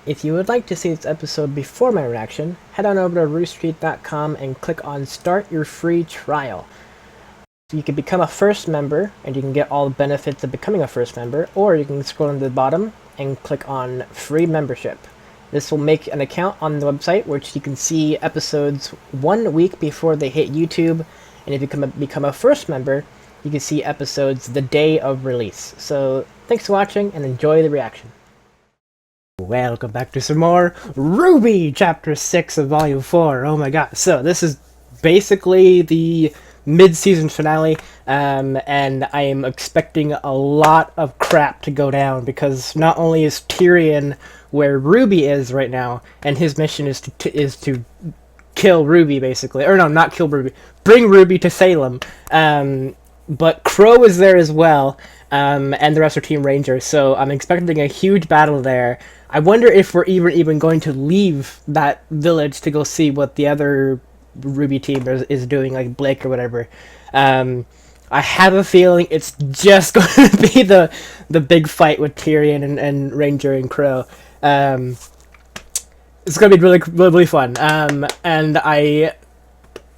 If you would like to see this episode before my reaction, head on over to Roosterteeth.com and click on Start Your Free Trial. You can become a first member, and you can get all the benefits of becoming a first member, or you can scroll to the bottom and click on Free Membership. This will make an account on the website, which you can see episodes 1 week before they hit YouTube, and if you become a first member, you can see episodes the day of release. So, thanks for watching, and enjoy the reaction. Welcome back to some more RWBY Chapter 6 of Volume 4. Oh my god. So, this is basically the mid-season finale, and I am expecting a lot of crap to go down, because not only is Tyrian where Ruby is right now, and his mission is to kill Ruby, basically. Or no, not kill Ruby. Bring Ruby to Salem. But Qrow is there as well, and the rest are Team Rangers, so I'm expecting a huge battle there. I wonder if we're even going to leave that village to go see what the other RWBY team is doing, like Blake or whatever. I have a feeling it's just going to be the big fight with Tyrian and Ranger and Qrow. It's going to be really fun. And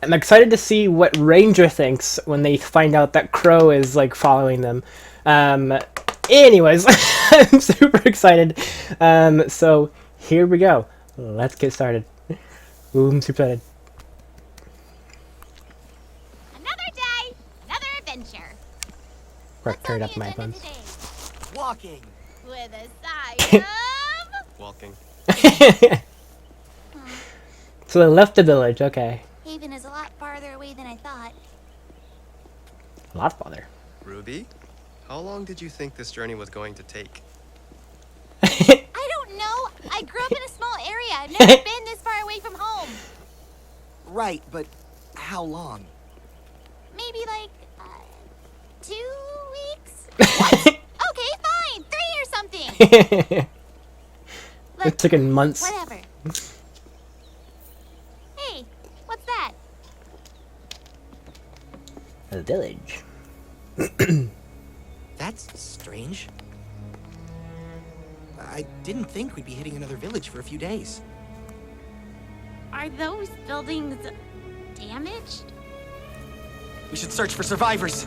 I'm excited to see what Ranger thinks when they find out that Qrow is like following them. Anyways, I'm super excited. So here we go. Let's get started. Ooh, I'm super excited. Another day, another adventure. Right, turn up my headphones. Walking. With a side of... Walking. So they left the village, okay. Haven is a lot farther away than I thought. A lot farther. Ruby, how long did you think this journey was going to take? I don't know. I grew up in a small area. I've never been this far away from home. Right, but how long? Maybe like 2 weeks? Okay, fine. 3 or something. It took in months. Whatever. Hey, what's that? A village. That's strange. I didn't think we'd be hitting another village for a few days. Are those buildings damaged? We should search for survivors.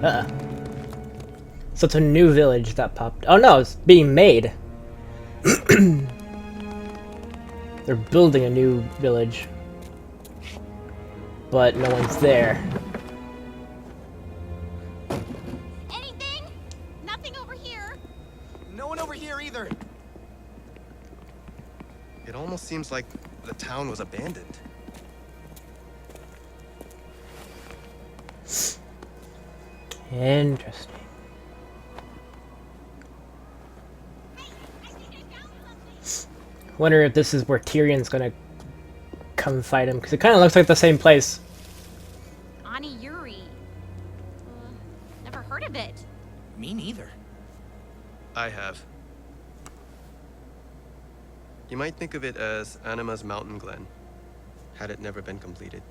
So it's a new village that popped. Oh no, it's being made. They're building a new village. But no one's there. Anything? Nothing over here. No one over here either. It almost seems like the town was abandoned. Interesting. Wonder if this is where Tyrion's gonna come fight him, because it kind of looks like the same place. Yuri. Never heard of it. Me neither. I have. You might think of it as Anima's Mountain Glen, had it never been completed.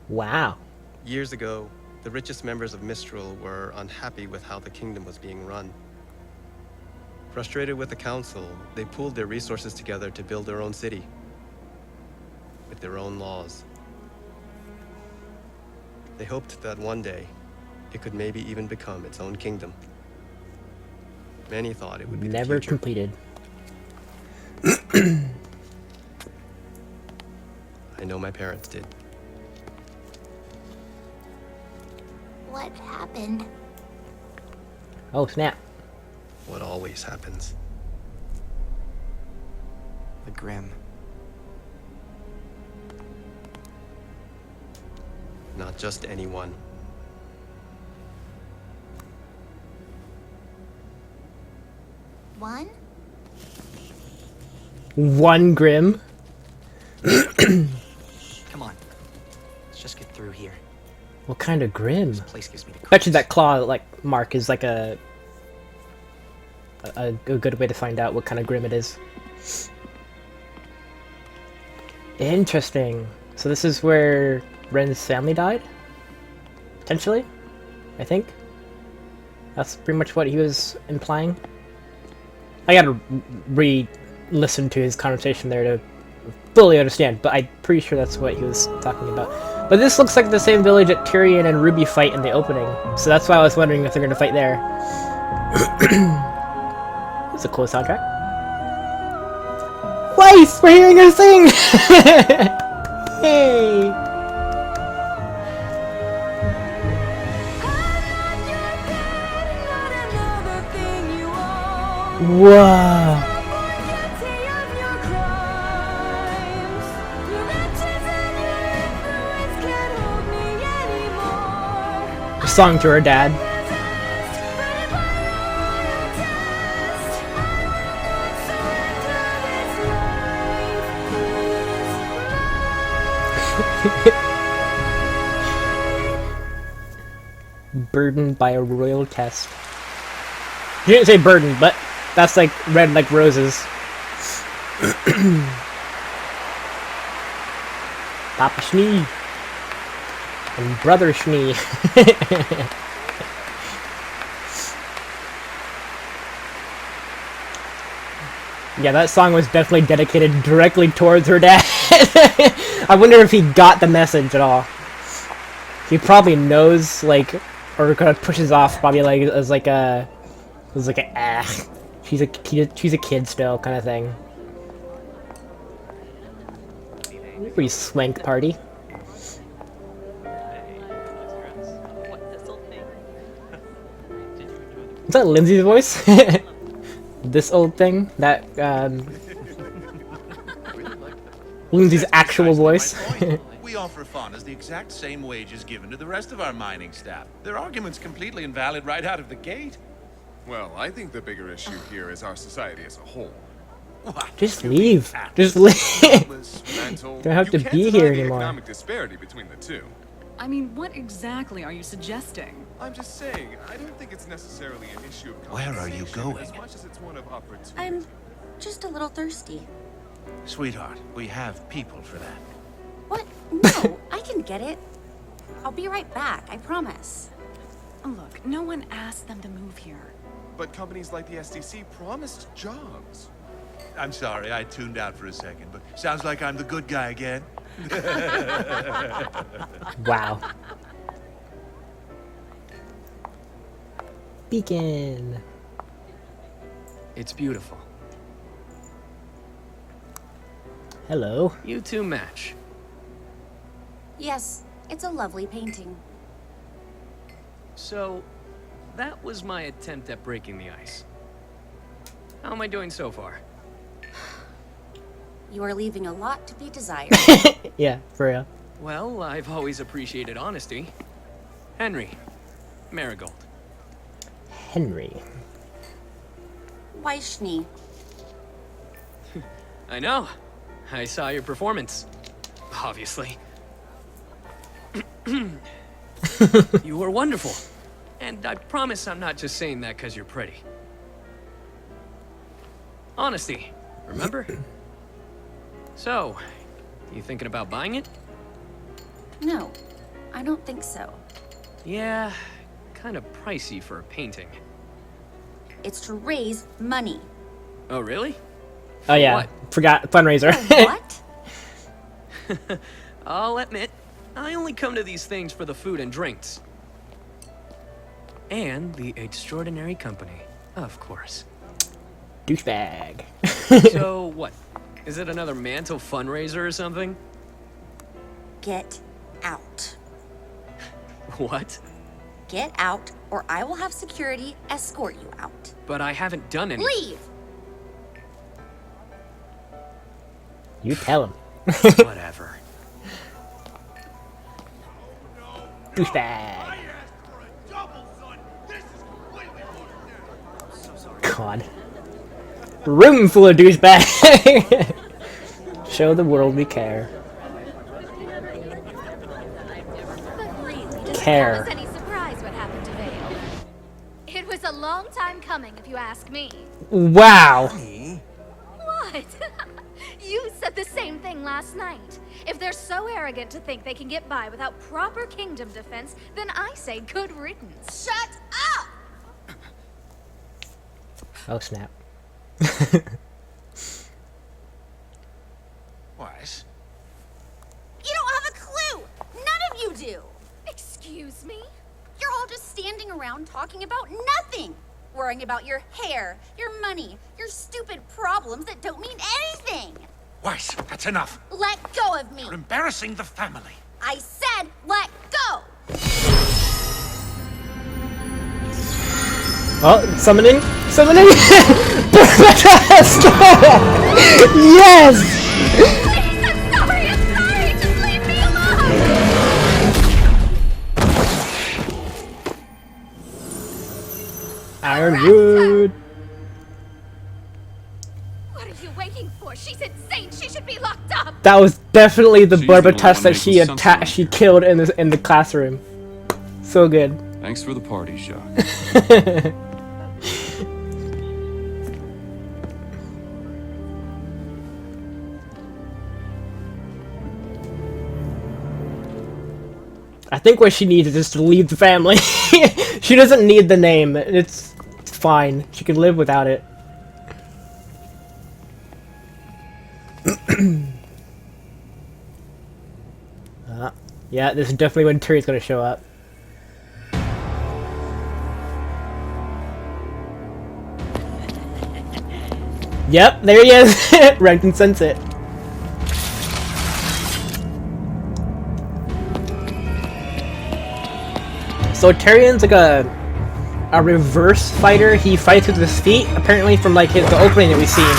Wow. Years ago, the richest members of Mistral were unhappy with how the kingdom was being run. Frustrated with the council, they pooled their resources together to build their own city, with their own laws. They hoped that one day, it could maybe even become its own kingdom. Many thought it would be Never the future. completed. I know my parents did. What happened? Oh snap. What always happens. The Grim. Not just anyone. One? One Grim. Come on. Let's just get through here. What kind of Grim? This place gives me the Bet you creeps. that claw like mark is like a good way to find out what kind of Grim it is. Interesting. So this is where Ren's family died? Potentially? I think? That's pretty much what he was implying. I gotta re-listen to his conversation there to fully understand, but I'm pretty sure that's what he was talking about. But this looks like the same village that Tyrian and RWBY fight in the opening, so that's why I was wondering if they're gonna fight there. It's a cool soundtrack. Weiss! We're hearing her sing! Hey! Whoa! A song to her dad. Burdened by a royal test. He didn't say burdened, but that's like red like roses. Papa Schnee. And Brother Schnee. Yeah, that song was definitely dedicated directly towards her dad. I wonder if he got the message at all. He probably knows, like, or kind of pushes off, probably like as like a, she's a kid still kind of thing. Pretty swank party. Is that Lindsay's voice? This old thing? That, Lindsay's actual voice? We offer farmers the exact same wages given to the rest of our mining staff. Their argument's completely invalid right out of the gate. Well, I think the bigger issue here is our society as a whole. Just leave. Just leave. Don't have to be here anymore. Economic disparity between the two. I mean, what exactly are you suggesting? I'm just saying, I don't think it's necessarily an issue of Where are you compensation going? as much as it's one of opportunity. I'm just a little thirsty. Sweetheart, we have people for that. What? No, I can get it. I'll be right back, I promise. Look, no one asked them to move here. But companies like the SDC promised jobs. I'm sorry, I tuned out for a second, but sounds like I'm the good guy again. Wow. Beacon. It's beautiful. Hello. You two match. Yes, it's a lovely painting. So, that was my attempt at breaking the ice. How am I doing so far? You are leaving a lot to be desired. Yeah, for real. Well, I've always appreciated honesty. Henry. Marigold. Henry. Weiss. I know. I saw your performance. Obviously. You were wonderful. And I promise I'm not just saying that because you're pretty. Honesty, remember? So, you thinking about buying it? No, I don't think so. Yeah, kind of pricey for a painting. It's to raise money. Oh, really? Oh yeah, What? forgot fundraiser. What? I'll admit, I only come to these things for the food and drinks. And the extraordinary company, of course. Douchebag. So, what? Is it another mantle fundraiser or something? Get out. What? Get out, or I will have security escort you out. But I haven't done any- Leave! You tell him. Whatever. Douchebag. God. Room full of douchebags. Show the world we care. But really, does Care. it come as any surprise what happened to Vale? It was a long time coming, if you ask me. Wow. What? You said the same thing last night. If they're so arrogant to think they can get by without proper kingdom defense, then I say good riddance. Shut up! Oh snap. Weiss? You don't have a clue! None of you do! Excuse me? You're all just standing around talking about nothing! Worrying about your hair, your money, your stupid problems that don't mean anything! Weiss, that's enough. Let go of me! You're embarrassing the family. I said let go! Oh, summoning! Summoning! Yes! Please, I'm sorry! Just leave me alone! Ironwood! What are you waiting for? She's insane! She should be locked up! That was definitely the She's the Berba one test that making something. she killed in the classroom. So good. Thanks for the party, Jacques. I think what she needs is just to leave the family. She doesn't need the name. It's fine. She can live without it. Yeah, this is definitely when Tyrian's gonna show up. Yep, there he is. Ren can sense it. So Tyrian's like a reverse fighter. He fights with his feet, apparently from like the opening that we've seen.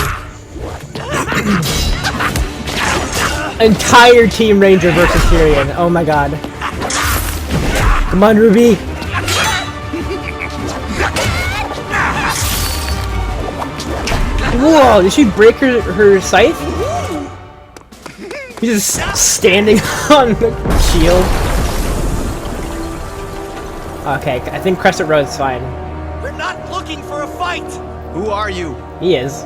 Entire Team Ranger versus Tyrian. Oh my god. Come on, Ruby. Whoa, did she break her scythe? He's just standing on the shield. Okay, I think Crescent Road's fine. We're not looking for a fight! Who are you? He is.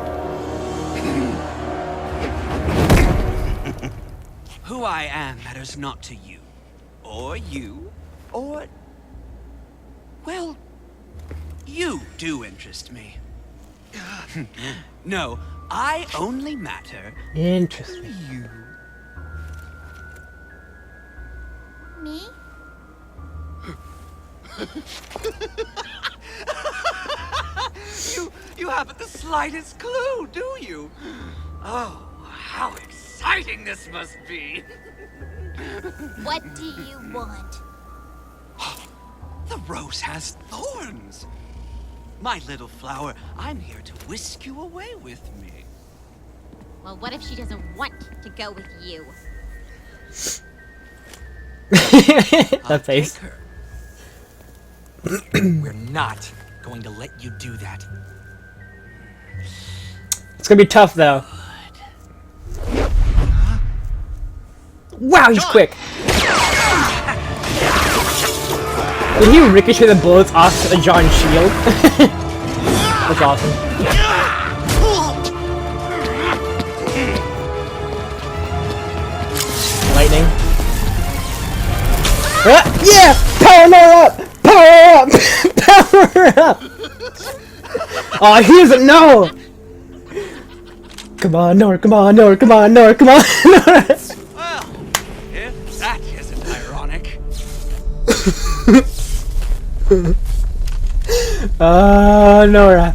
Who I am matters not to you. Or you. Or... well... you do interest me. No, I only matter... Interesting. to you. Me? You haven't the slightest clue, do you? Oh, how exciting this must be! What do you want? The rose has thorns! My little flower, I'm here to whisk you away with me. Well, what if she doesn't want to go with you? That face. Take her. We're not going to let you do that. It's gonna be tough though. Wow, he's quick. Did he ricochet the bullets off John's shield? That's awesome. Lightning. Yeah! Power up! Power up! Power up! Oh, he doesn't know! Come on, Nora, come on, Nora, come on, Nora, come on, Nora! Well, if that isn't ironic. Nora.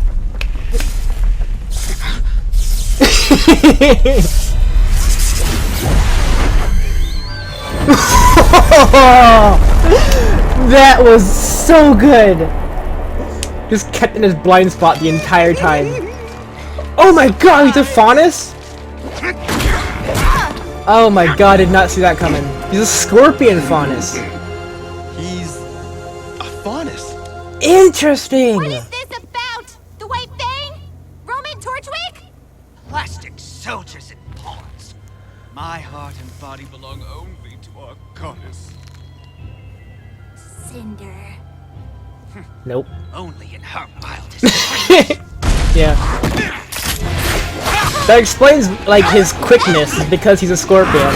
That was so good! Just kept in his blind spot the entire time. Oh my god, he's a faunus? Oh my god, did not see that coming. He's a scorpion faunus. He's a faunus. Interesting! What is this about? The White Fang? Roman Torchwick? Plastic soldiers and pawns. My heart and body belong only to our goddess. Cinder. Nope. Only in her wildest dreams. Yeah. That explains, like, his quickness, because he's a scorpion.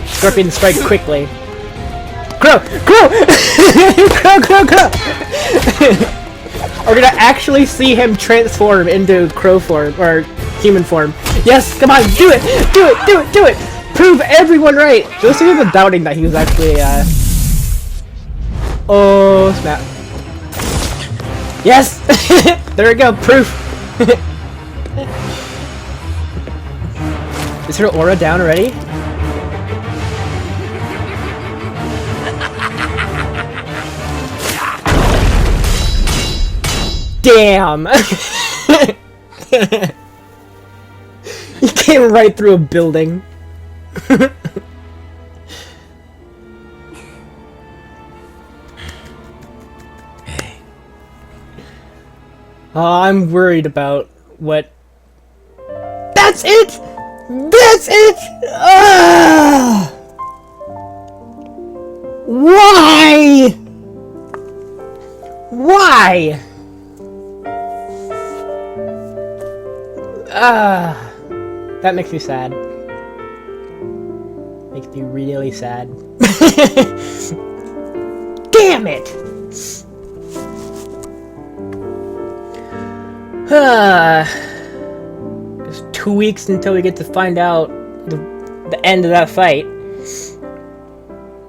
Scorpions strike quickly. Qrow! Qrow! Qrow, Qrow, Qrow! Are we gonna actually see him transform into Qrow form, or human form? Yes, come on, do it! Do it, do it, do it! Prove everyone right! Those people doubting that he was actually, Oh, snap. Yes! There we go, proof! Is her aura down already? Damn! He came right through a building. Oh, I'm worried about what... That's it! That's it! Ah! Why? Why? That makes me sad. Makes me really sad. Damn it! Just 2 weeks until we get to find out the end of that fight.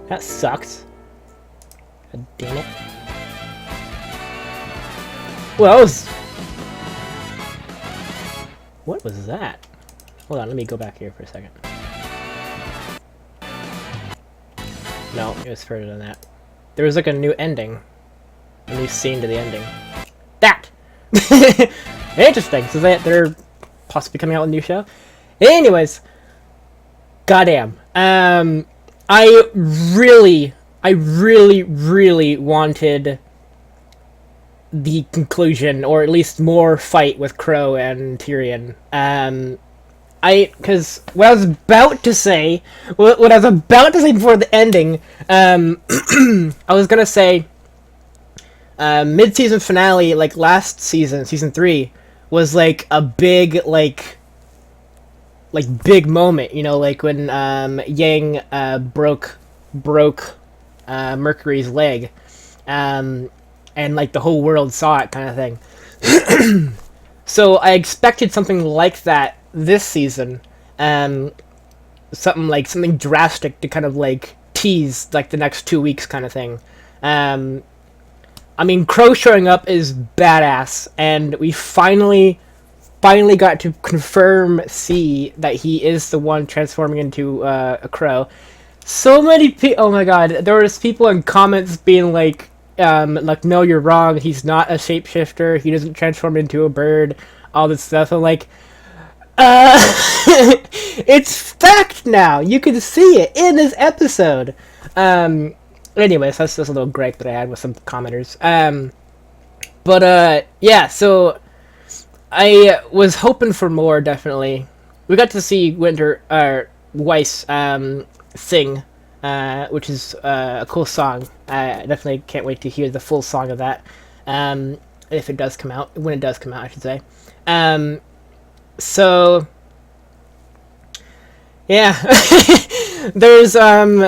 That sucks. God damn it. Well, that was... What was that? Hold on, let me go back here for a second. No, it was further than that. There was like a new ending. A new scene to the ending. That! Interesting, so they're possibly coming out with a new show. Anyways, goddamn. I really wanted the conclusion, or at least more fight with Qrow and Tyrian. Because what I was about to say before the ending, I was gonna say, mid-season finale, like last season, season 3, was like a big, big moment, you know, like when Yang broke Mercury's leg, and like the whole world saw it, kind of thing. So I expected something like that this season, something drastic to kind of like tease like the next 2 weeks, kind of thing. I mean, Qrow showing up is badass, and we finally got to see that he is the one transforming into a Qrow. So many people, oh my god, there was people in comments being like, no, you're wrong, he's not a shapeshifter, he doesn't transform into a bird, all this stuff. I'm like, it's fact now, you can see it in this episode. Anyways, that's just a little gripe that I had with some commenters. Yeah, so I was hoping for more, definitely. We got to see Weiss sing, which is a cool song. I definitely can't wait to hear the full song of that, if it does come out, when it does come out, I should say. So yeah, there's I'm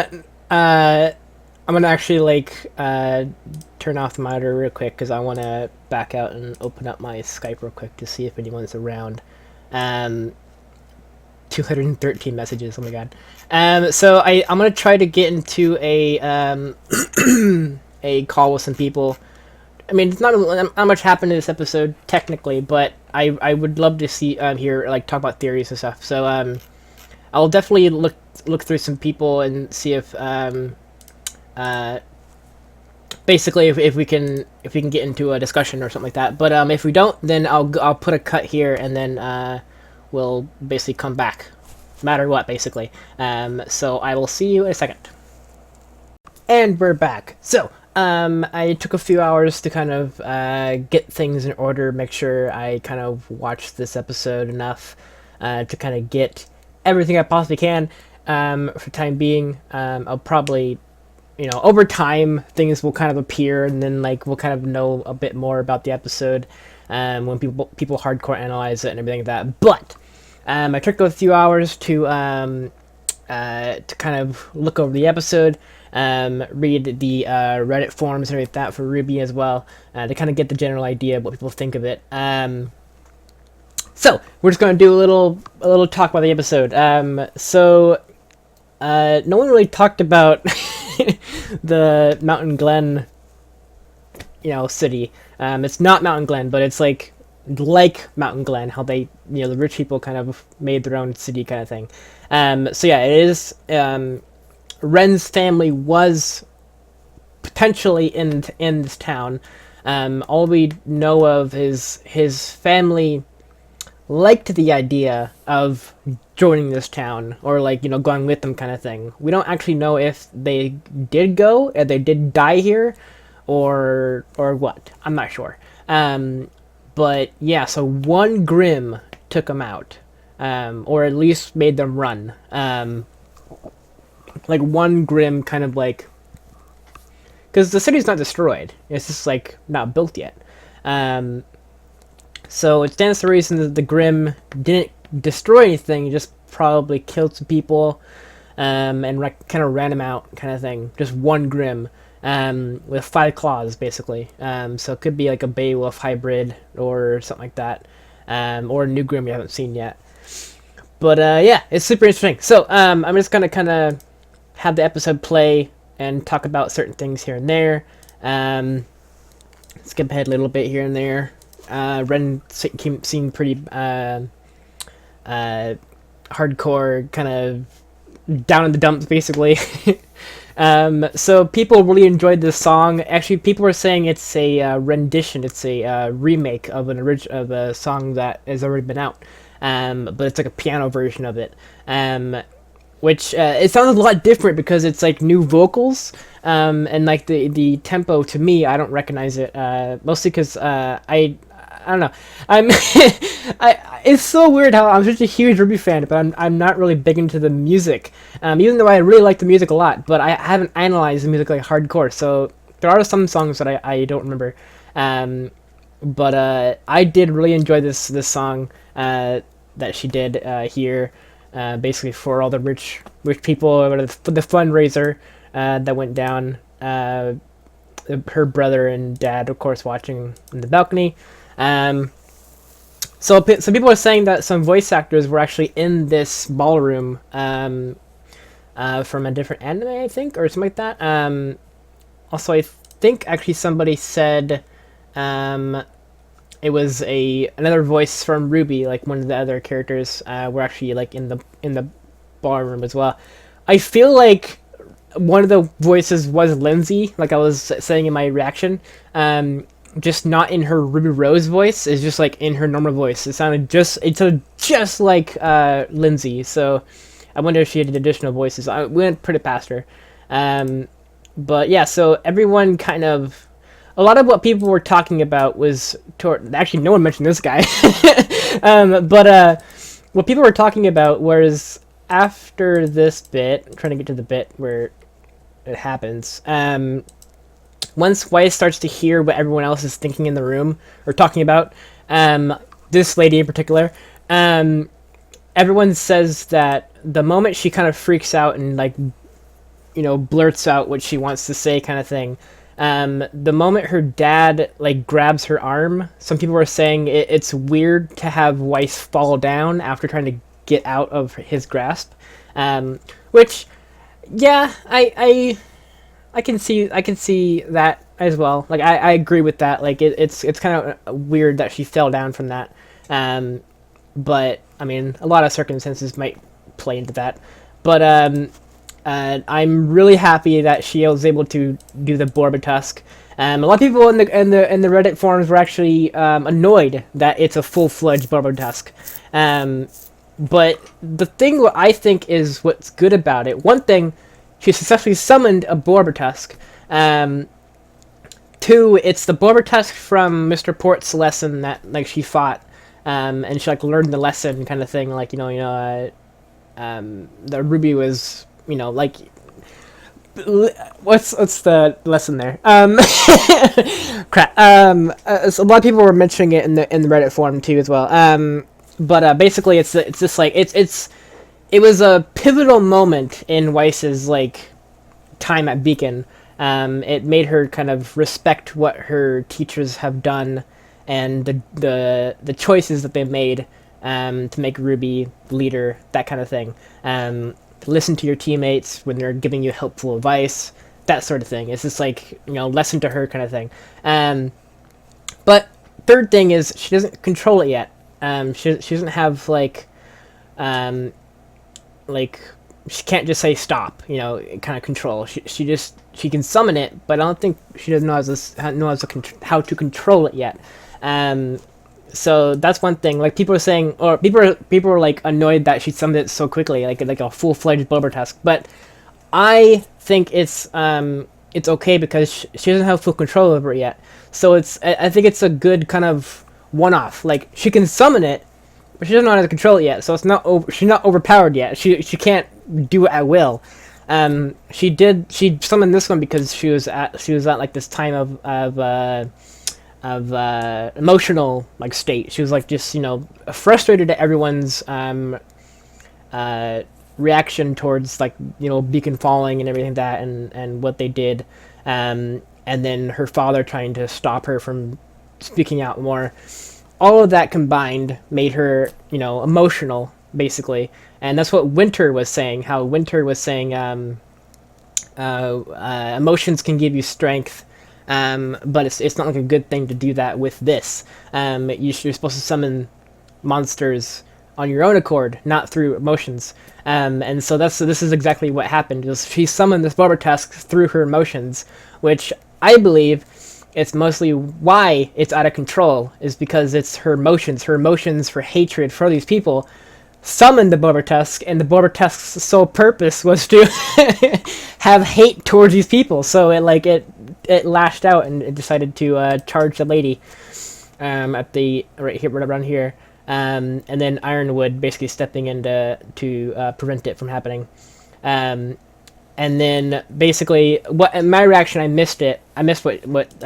gonna actually turn off the monitor real quick because I want to back out and open up my Skype real quick to see if anyone's around. 213 messages, oh my god. So I'm gonna try to get into a a call with some people. I mean, it's not much happened in this episode technically, but I would love to see hear talk about theories and stuff. So I'll definitely look through some people and see if basically if we can get into a discussion or something like that. But if we don't, then I'll put a cut here, and then we'll basically come back, no matter what, basically. So I will see you in a second. And we're back. So I took a few hours to kind of get things in order, make sure I kind of watched this episode enough to kind of get everything I possibly can. For time being, I'll probably, over time things will kind of appear, and then we'll kind of know a bit more about the episode when people hardcore analyze it and everything like that. But I took a few hours to kind of look over the episode. read the Reddit forums and everything like that for RWBY as well, to kind of get the general idea of what people think of it. So we're just going to do a little talk about the episode. No one really talked about the Mountain Glen, city. It's not Mountain Glen, but it's like Mountain Glen, how they, the rich people kind of made their own city kind of thing. So yeah, it is, Ren's family was potentially in this town. All we know of is his family liked the idea of joining this town, or going with them kind of thing. We don't actually know if they did go, if they did die here, or what. I'm not sure. But yeah, so one Grim took them out, or at least made them run. One Grim kind of because the city's not destroyed, it's just not built yet. So it stands to reason that the Grim didn't destroy anything, just probably killed some people, and kind of ran them out kind of thing. Just one Grim, with 5 claws, basically. So it could be like a Beowulf hybrid or something like that, or a new Grim you haven't seen yet. But yeah, it's super interesting. So I'm just going to kind of have the episode play and talk about certain things here and there. Skip ahead a little bit here and there. Ren seemed pretty hardcore, kind of down in the dumps, basically. So people really enjoyed this song. Actually, people were saying it's a rendition. It's a remake of of a song that has already been out. But it's like a piano version of it. Which it sounds a lot different because it's new vocals. And the tempo, to me, I don't recognize it. Mostly because I don't know. It's so weird how I'm such a huge RWBY fan, but I'm not really big into the music. Even though I really like the music a lot, but I haven't analyzed the music hardcore. So there are some songs that I don't remember. But I did really enjoy this song that she did here, basically for all the rich people, for the fundraiser that went down. Her brother and dad, of course, watching in the balcony. So people are saying that some voice actors were actually in this ballroom from a different anime, I think, or something like that. Also, I think actually somebody said it was another voice from RWBY, one of the other characters were actually in the ballroom as well. I feel like one of the voices was Lindsay, like I was saying in my reaction. Just not in her Ruby Rose voice. It's just in her normal voice. It sounded just like Lindsay. So I wonder if she had additional voices. We went pretty past her. But yeah, so everyone kind of, a lot of what people were talking about was actually no one mentioned this guy. But what people were talking about was after this bit, I'm trying to get to the bit where it happens. Once Weiss starts to hear what everyone else is thinking in the room, or talking about, this lady in particular, everyone says that the moment she kind of freaks out and, blurts out what she wants to say kind of thing, the moment her dad, grabs her arm, some people were saying it's weird to have Weiss fall down after trying to get out of his grasp. Which, yeah, I can see that as well. I agree with that. It's kind of weird that she fell down from that. But I mean, a lot of circumstances might play into that. But I'm really happy that she was able to do the Borba-tusk. A lot of people in the Reddit forums were actually annoyed that it's a full-fledged Borba-tusk. But the thing what I think is what's good about it, one thing, she successfully summoned a Borba-tusk. 2, it's the Borba-tusk from Mr. Port's lesson that she fought, and she learned the lesson kind of thing. The RWBY was what's the lesson there? Crap. So a lot of people were mentioning it in the Reddit forum too as well. But basically it's just it was a pivotal moment in Weiss's time at Beacon. It made her kind of respect what her teachers have done and the choices that they've made to make Ruby leader, that kind of thing. Listen to your teammates when they're giving you helpful advice, that sort of thing. It's just like, listen to her kind of thing. But third thing is she doesn't control it yet. She doesn't have like she can't just say stop, kind of control. She can summon it, but I don't think she doesn't know how to control it yet. So that's one thing. Like people are saying, or people are like annoyed that she summoned it so quickly, like a full-fledged Bulbertusk. But I think it's okay because she doesn't have full control over it yet. So I think it's a good kind of one-off. Like she can summon it, but she doesn't know how to control it yet. So she's not overpowered yet. She can't do it at will. She summoned this one because she was at like this time of emotional like state. She was like just frustrated at everyone's reaction towards like Beacon falling and everything like that and what they did, and then her father trying to stop her from speaking out more. All of that combined made her emotional basically, and that's what Winter was saying. How Winter was saying emotions can give you strength. But it's not like a good thing to do that with this. You're supposed to summon monsters on your own accord, not through emotions. And so this is exactly what happened. She summoned this Bulbertusk through her emotions, which I believe it's mostly why it's out of control, is because it's her emotions for hatred for these people summoned the Bulbertusk, and the Bulbertusk's sole purpose was to have hate towards these people. So it lashed out and it decided to charge the lady at the right around here, and then Ironwood basically stepping in to prevent it from happening. And then basically, my reaction, I missed what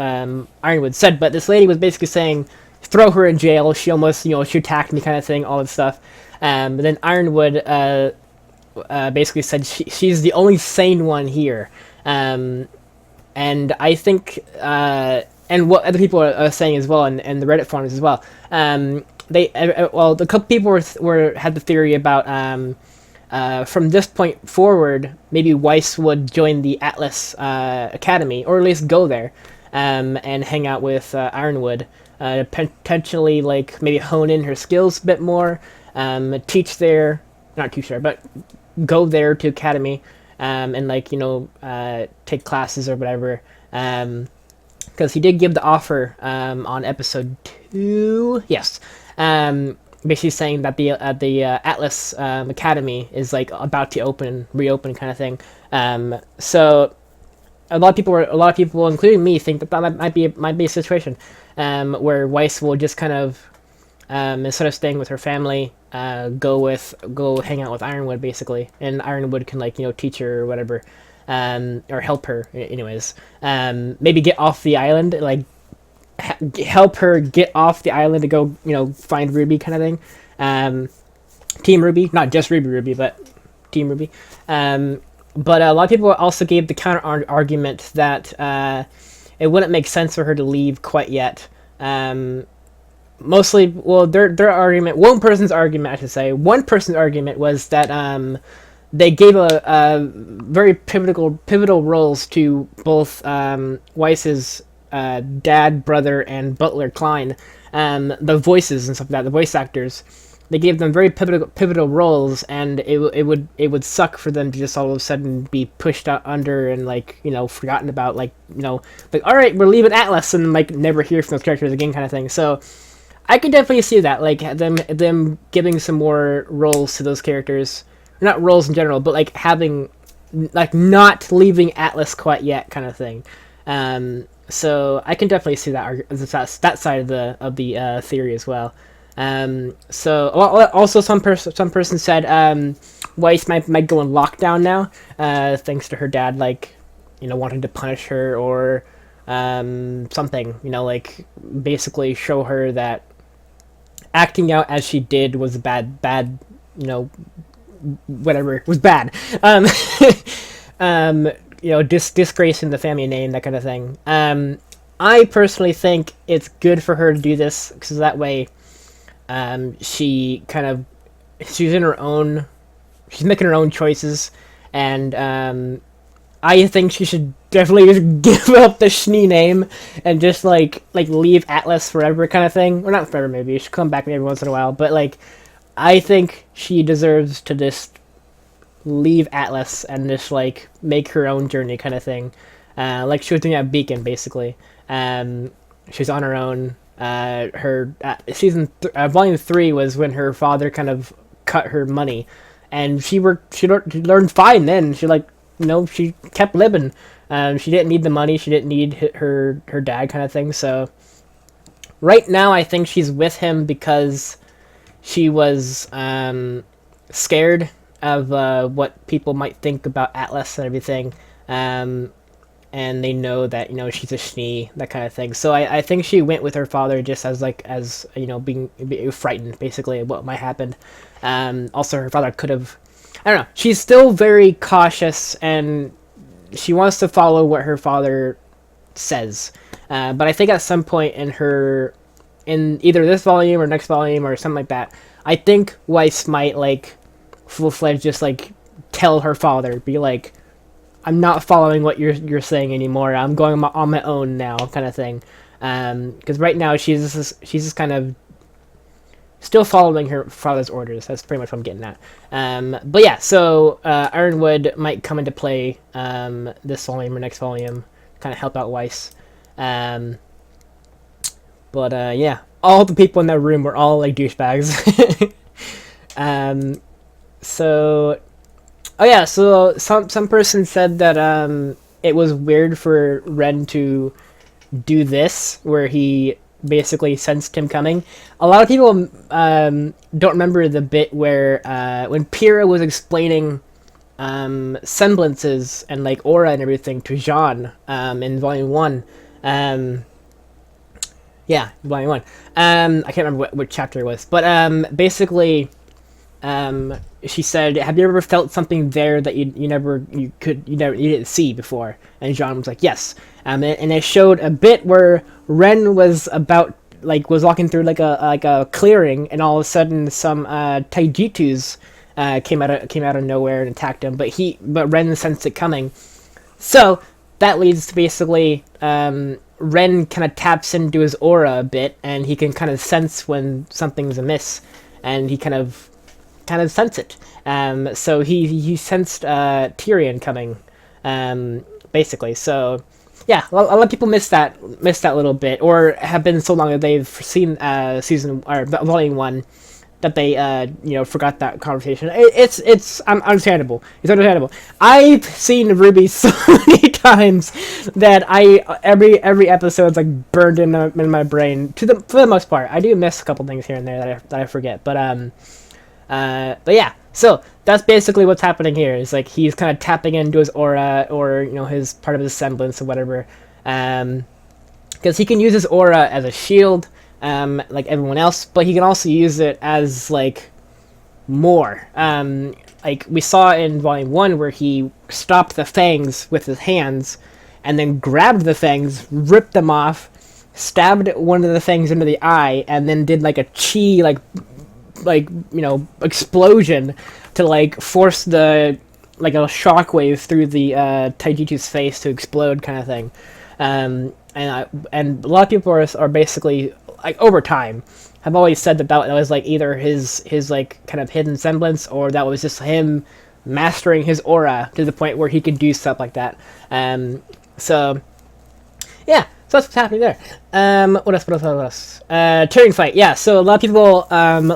Ironwood said, but this lady was basically saying, throw her in jail. She almost she attacked me, kind of thing, all this stuff. But then Ironwood basically said she's the only sane one here. And I think, and what other people are saying as well, and the Reddit forums as well, the couple people had the theory about from this point forward, maybe Weiss would join the Atlas Academy, or at least go there, and hang out with Ironwood, potentially like maybe hone in her skills a bit more, but go there to Academy. And take classes or whatever, because he did give the offer on episode 2. Yes, basically saying that the Atlas Academy is like about to reopen kind of thing. So a lot of people, including me, think that might be a situation where Weiss will just kind of instead of staying with her family, go hang out with Ironwood basically, and Ironwood can teach her or whatever, or help her anyways. Maybe get off the island, help her get off the island to go find Ruby kind of thing. Team Ruby, not just Ruby, but Team Ruby. But a lot of people also gave the counter argument that it wouldn't make sense for her to leave quite yet. Mostly, well, their argument, one person's argument was that they gave a very pivotal roles to both Weiss's dad, brother, and butler Klein, the voices and stuff like that, the voice actors. They gave them very pivotal roles, and it would suck for them to just all of a sudden be pushed out under and forgotten about, all right, we're leaving Atlas, and never hear from those characters again kind of thing. So I could definitely see that, them giving some more roles to those characters, not roles in general, but having not leaving Atlas quite yet kind of thing. So I can definitely see that side of the theory as well. So also some person said Weiss might go in lockdown now, thanks to her dad wanting to punish her or something, basically show her that acting out as she did was whatever, was bad. disgracing the family name, that kind of thing. I personally think it's good for her to do this, because that way, she's in her own, she's making her own choices, and I think she should definitely just give up the Schnee name and just like leave Atlas forever, kind of thing. Or not forever, maybe. She should come back maybe once in a while, but like, I think she deserves to just leave Atlas and just like make her own journey, kind of thing. Like she was doing at Beacon, basically. She's on her own. Her volume 3 was when her father kind of cut her money, and she learned fine then. She kept living. She didn't need the money. She didn't need her dad, kind of thing. So right now, I think she's with him because she was scared of what people might think about Atlas and everything. And they know that, she's a Schnee, that kind of thing. So I think she went with her father just as being frightened, basically, of what might happen. Also, her father could have, I don't know, she's still very cautious, and she wants to follow what her father says. But I think at some point in either this volume or next volume or something like that, I think Weiss might, full-fledged just, tell her father, be like, I'm not following what you're saying anymore. I'm going on my own now, kind of thing. Because right now she's just kind of still following her father's orders. That's pretty much what I'm getting at. But yeah, so Ironwood might come into play this volume or next volume, kind of help out Weiss. But yeah, all the people in that room were all douchebags. So some person said that it was weird for Ren to do this, where he basically sensed him coming. A lot of people don't remember the bit where when Pyrrha was explaining semblances and aura and everything to Jean in Volume 1. Yeah, Volume 1. I can't remember what chapter it was, but basically, she said, "Have you ever felt something there that you didn't see before?" And Jean was like, "Yes." And it showed a bit where Ren was was walking through a clearing, and all of a sudden some Taijitus came out of nowhere and attacked him. But Ren sensed it coming, so that leads to basically Ren kind of taps into his aura a bit, and he can kind of sense when something's amiss, and he kind of sense it. So he sensed Tyrian coming, basically. So yeah, a lot of people missed that little bit, or have been so long that they've seen season or volume 1 that they forgot that conversation. It's understandable. It's understandable. I've seen RWBY so many times that every episode's burned in my brain for the most part. I do miss a couple things here and there that I forget, but yeah, so that's basically what's happening here. Is he's kind of tapping into his aura, or his part of his semblance or whatever, because he can use his aura as a shield, like everyone else, but he can also use it as more. We saw in Volume 1 where he stopped the fangs with his hands, and then grabbed the fangs, ripped them off, stabbed one of the fangs into the eye, and then did a chi explosion to force the a shockwave through the Taijitu's face to explode, kind of thing. And a lot of people are basically over time have always said that was either his kind of hidden semblance, or that was just him mastering his aura to the point where he could do stuff like that. So yeah. So that's what's happening there. What else? Tyrian fight. Yeah, so a lot of people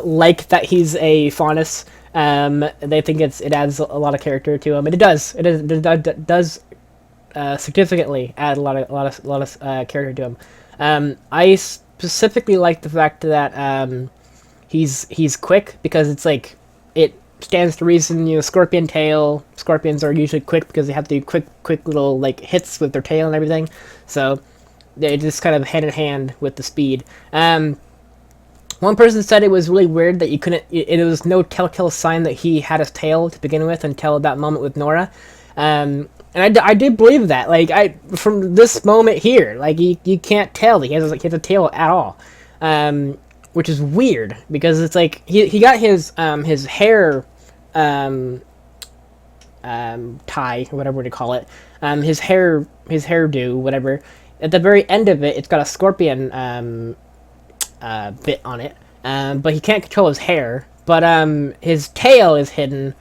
like that he's a Faunus. They think it adds a lot of character to him, and it does. It does significantly add a lot of character to him. I specifically like the fact that he's quick, because it stands to reason. Scorpion tail. Scorpions are usually quick because they have to do quick little hits with their tail and everything. So they just kind of hand in hand with the speed. One person said it was really weird that you couldn't. It was no telltale sign that he had his tail to begin with until that moment with Nora. And I did believe that. Like, from this moment here, like, you can't tell he has a tail at all. Which is weird, because it's like, he got his hair, tie, or whatever to call it. His hairdo, whatever. At the very end of it, it's got a scorpion, bit on it. But he can't control his hair. But, his tail is hidden,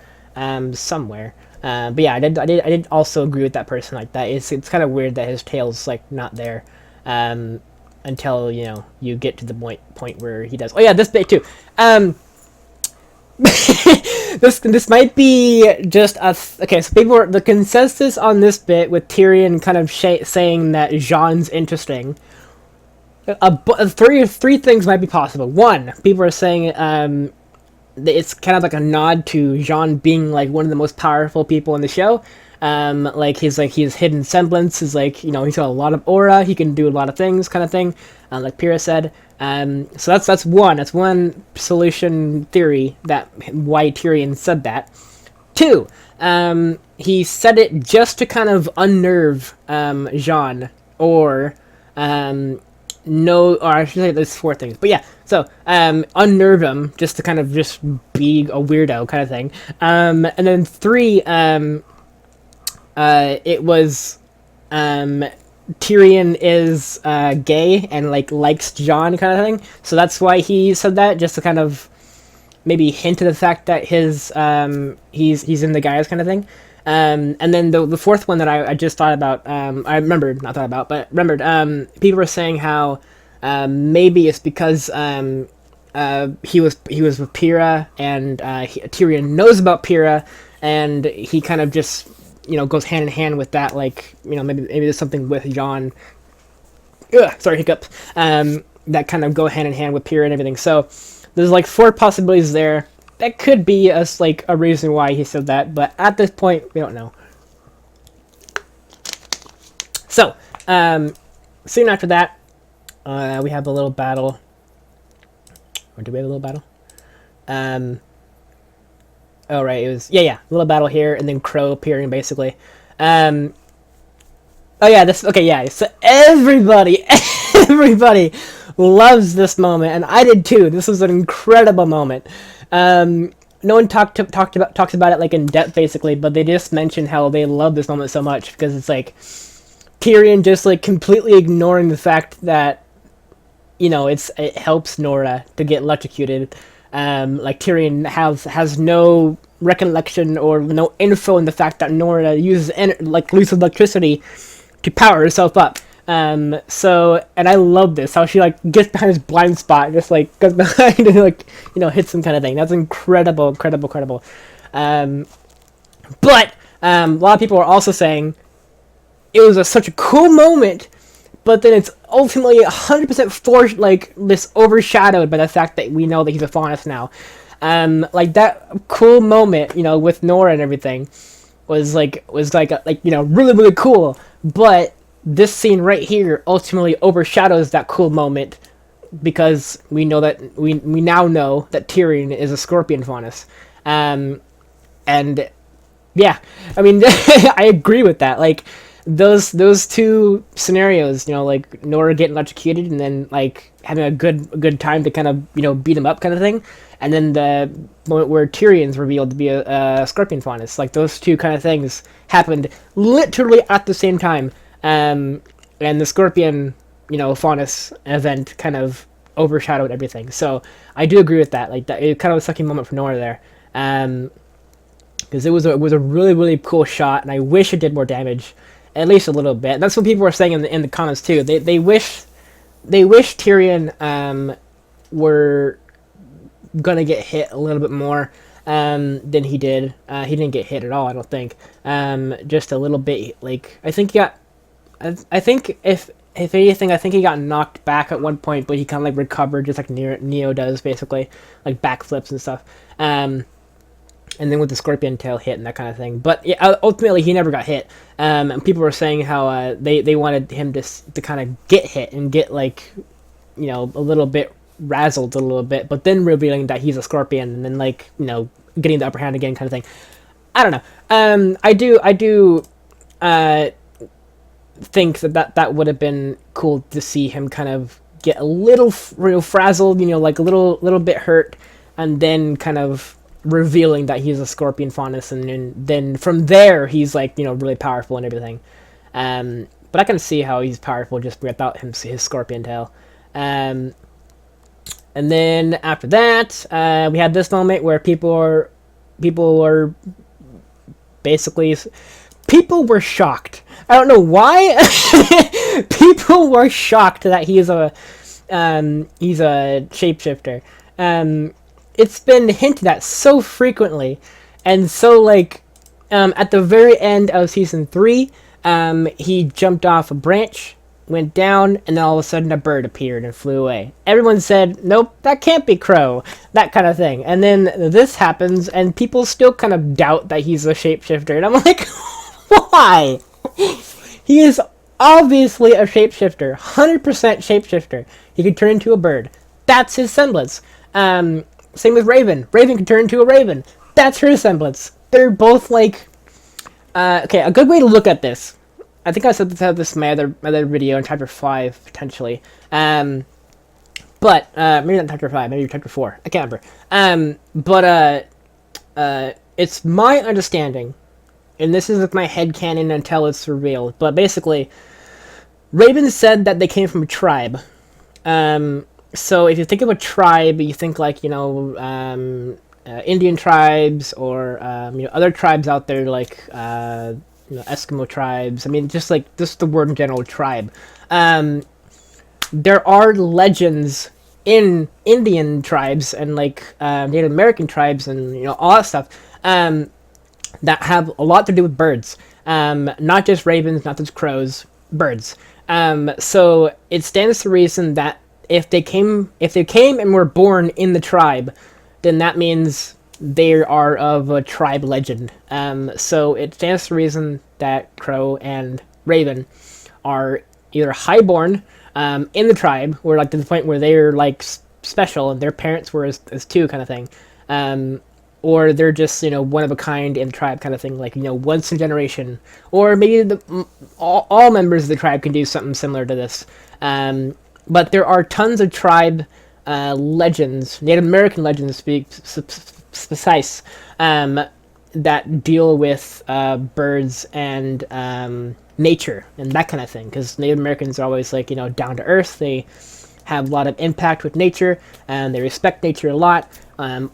somewhere. But yeah, I did also agree with that person like that. It's kind of weird that his tail's like not there, until you get to the point where he does. Oh yeah, this bit too. This might be just a okay. So the consensus on this bit with Tyrian kind of saying that Jean's interesting. Three things might be possible. One, people are saying it's kind of like a nod to Jean being like one of the most powerful people in the show. Like his hidden semblance is like, he's got a lot of aura, he can do a lot of things, kind of thing, like Pyrrha said. So that's one solution theory that why Tyrian said that. Two, he said it just to kind of unnerve Jean, or no, or I should say there's four things, but yeah, so unnerve him just to kind of just be a weirdo kind of thing. And then three, it was Tyrian is gay and likes Jon kind of thing, so that's why he said that, just to kind of maybe hint to the fact that his he's in the guys kind of thing. And then the fourth one that I just thought about, I remembered, not thought about, but remembered, people were saying how maybe it's because he was with Pyrrha, and Tyrian knows about Pyrrha, and he kind of just goes hand in hand with that, maybe there's something with Jon. Sorry, hiccups. That kind of go hand in hand with Pyrrha and everything. So there's four possibilities there. That could be a reason why he said that, but at this point, we don't know. So, soon after that, we have a little battle. Or do we have a little battle? Oh, right, it was... Yeah, little battle here, and then Qrow appearing, basically. Oh, yeah, this... Okay, yeah, so everybody loves this moment, and I did too. This was an incredible moment. No one talks about it in depth, basically, but they just mentioned how they love this moment so much, because it's Tyrian just completely ignoring the fact that it helps Nora to get electrocuted. Tyrian has no recollection or no info in the fact that Nora uses electricity to power herself up. So, and I love this, how she gets behind his blind spot, just goes behind and hits him kind of thing. That's incredible. But a lot of people are also saying it was such a cool moment, but then it's ultimately 100% this overshadowed by the fact that we know that he's a Faunus now. That cool moment, with Nora and everything was really, really cool, but this scene right here ultimately overshadows that cool moment, because we know that we now know that Tyrian is a Scorpion Faunus. And yeah, I mean, I agree with that. Those two scenarios, Nora getting electrocuted and then having a good time to kind of beat him up kind of thing, and then the moment where Tyrion's revealed to be a Scorpion Faunus, those two kind of things happened literally at the same time. And the Scorpion, Faunus event kind of overshadowed everything. So I do agree with that. That it kind of a sucky moment for Nora there, because it was a really, really cool shot, and I wish it did more damage, at least a little bit. And that's what people were saying in the comments too. They wish Tyrian were gonna get hit a little bit more than he did. He didn't get hit at all, I don't think. Just a little bit. I think he got. I think if anything, I think he got knocked back at one point, but he kind of recovered just like Neo does, basically, backflips and stuff. And then with the Scorpion tail hit and that kind of thing. But yeah, ultimately he never got hit. And people were saying how they wanted him to kind of get hit and get a little bit razzled a little bit, but then revealing that he's a Scorpion, and then getting the upper hand again kind of thing. I don't know. I do think that would have been cool to see him kind of get a little frazzled, like a little bit hurt, and then kind of revealing that he's a scorpion faunus, and then from there he's like, really powerful and everything. But I can see how he's powerful just without his scorpion tail. And then after that, we had this moment where people were basically, people were shocked. I don't know why. People were shocked that he's a shapeshifter. It's been hinted at so frequently, and so at the very end of season 3, he jumped off a branch, went down, and then all of a sudden a bird appeared and flew away. Everyone said, nope, that can't be Qrow, that kind of thing. And then this happens, and people still kind of doubt that he's a shapeshifter, and I'm like, why? He is obviously a shapeshifter, 100% shapeshifter. He could turn into a bird. That's his semblance. Same with Raven. Raven can turn into a raven. That's her semblance. They're both okay, a good way to look at this. I think I said this in my other video in chapter 5, potentially. But, maybe not chapter 5, maybe chapter 4. I can't remember. It's my understanding, and this is with my headcanon until it's revealed, but basically, Raven said that they came from a tribe. So if you think of a tribe, you think Indian tribes or other tribes out there Eskimo tribes. I mean, just the word in general, tribe. There are legends in Indian tribes and Native American tribes and all that stuff that have a lot to do with birds. Not just ravens, not just crows, birds. So it stands to reason that if they came and were born in the tribe, then that means they are of a tribe legend. So it stands to reason that Qrow and Raven are either highborn in the tribe, or to the point where they're special and their parents were as two kind of thing, or they're just one of a kind in the tribe kind of thing, once in a generation, or maybe all members of the tribe can do something similar to this. But there are tons of tribe legends, Native American legends to be precise, that deal with birds and nature and that kind of thing, because Native Americans are always down to earth. They have a lot of impact with nature, and they respect nature a lot,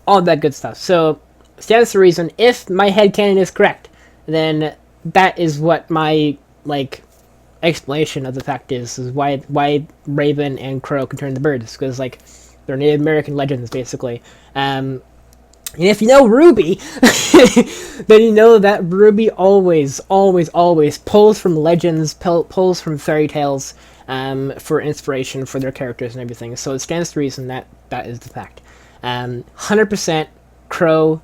all that good stuff. So stands to reason, if my headcanon is correct, then that is what my explanation of the fact is why Raven and Qrow can turn into birds, because they're Native American legends basically. And if you know RWBY, then you know that RWBY always pulls from legends, pulls from fairy tales for inspiration for their characters and everything. So it stands to reason that is the fact. 100% Qrow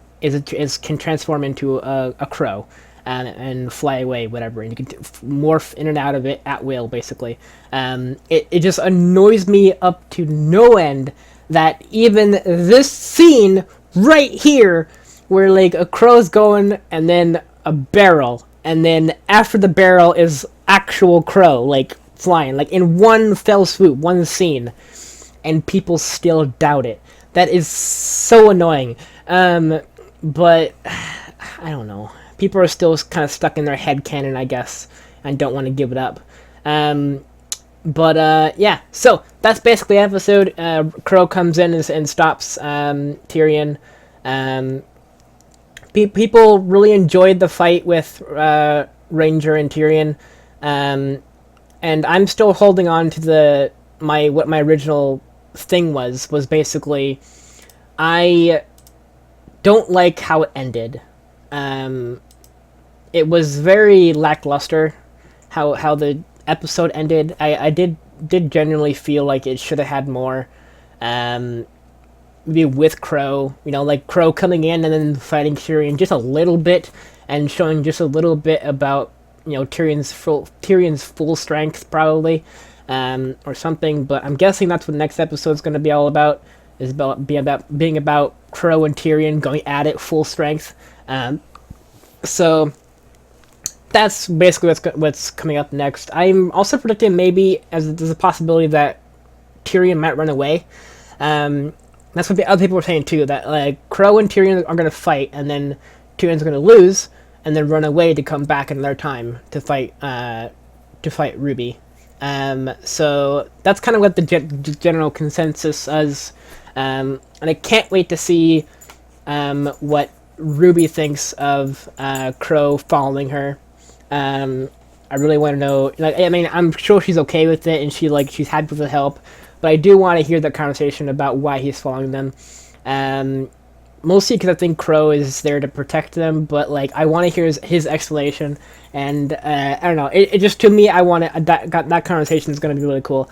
can transform into a crow and fly away, whatever, and you can morph in and out of it at will, basically. It just annoys me up to no end that even this scene right here, where a crow's going, and then a barrel, and then after the barrel is actual Qrow, flying, in one fell swoop, one scene, and people still doubt it. That is so annoying. But I don't know. People are still kind of stuck in their headcanon, I guess, and don't want to give it up. Yeah, so that's basically the episode. Qrow comes in and stops Tyrian. People really enjoyed the fight with Ranger and Tyrian, and I'm still holding on to what my original thing was basically, I don't like how it ended. It was very lackluster how the episode ended. I did genuinely feel like it should have had more, maybe with Qrow, Qrow coming in and then fighting Tyrian just a little bit, and showing just a little bit about, Tyrion's full strength, probably, or something. But I'm guessing that's what the next episode is going to be all about, being about Qrow and Tyrian going at it full strength. So that's basically what's coming up next. I'm also predicting maybe as there's a possibility that Tyrian might run away. That's what the other people were saying too. That like Qrow and Tyrian are going to fight, and then Tyrion's going to lose, and then run away to come back another time to fight Ruby. So that's kind of what the general consensus is, and I can't wait to see what Ruby thinks of Qrow following her. I really want to know. Like, I mean, I'm sure she's okay with it, and she's happy with the help, but I do want to hear that conversation about why he's following them. Mostly because I think Qrow is there to protect them, but like I want to hear his explanation, and I don't know. It just, to me, I want to that conversation is going to be really cool.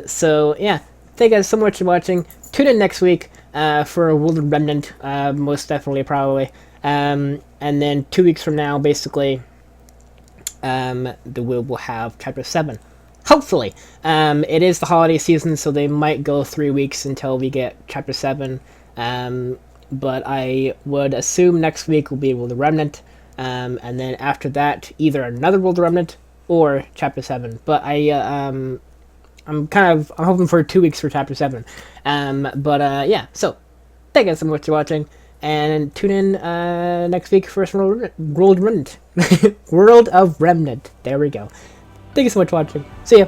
So yeah, thank you guys so much for watching. Tune in next week for World of Remnant, most definitely, probably, and then 2 weeks from now, basically, we'll have Chapter 7. Hopefully, it is the holiday season, so they might go 3 weeks until we get Chapter 7. But I would assume next week will be World of Remnant, and then after that, either another World of Remnant or Chapter 7. But I'm hoping for 2 weeks for Chapter 7. Yeah, so thank you guys so much for watching, and tune in next week for World Remnant. World of Remnant. There we go. Thank you so much for watching. See ya.